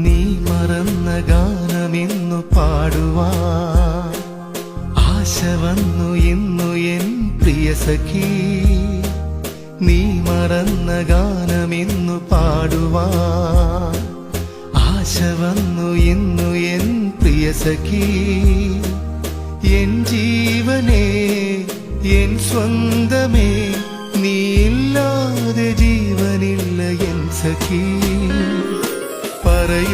നീ മറന്ന ഗാനമിന്നു പാടുവാൻ ആശ വന്നു ഇന്നു എൻ പ്രിയ സഖി. നീ മറന്ന ഗാനമിന്നു പാടുവാൻ ആശ വന്നു ഇന്നു എൻ പ്രിയ സഖി. എൻ ജീവനേ എൻ സ്വന്തമേ നീയില്ലാതെ ജീവനില്ല എൻ സഖി. പറയൂ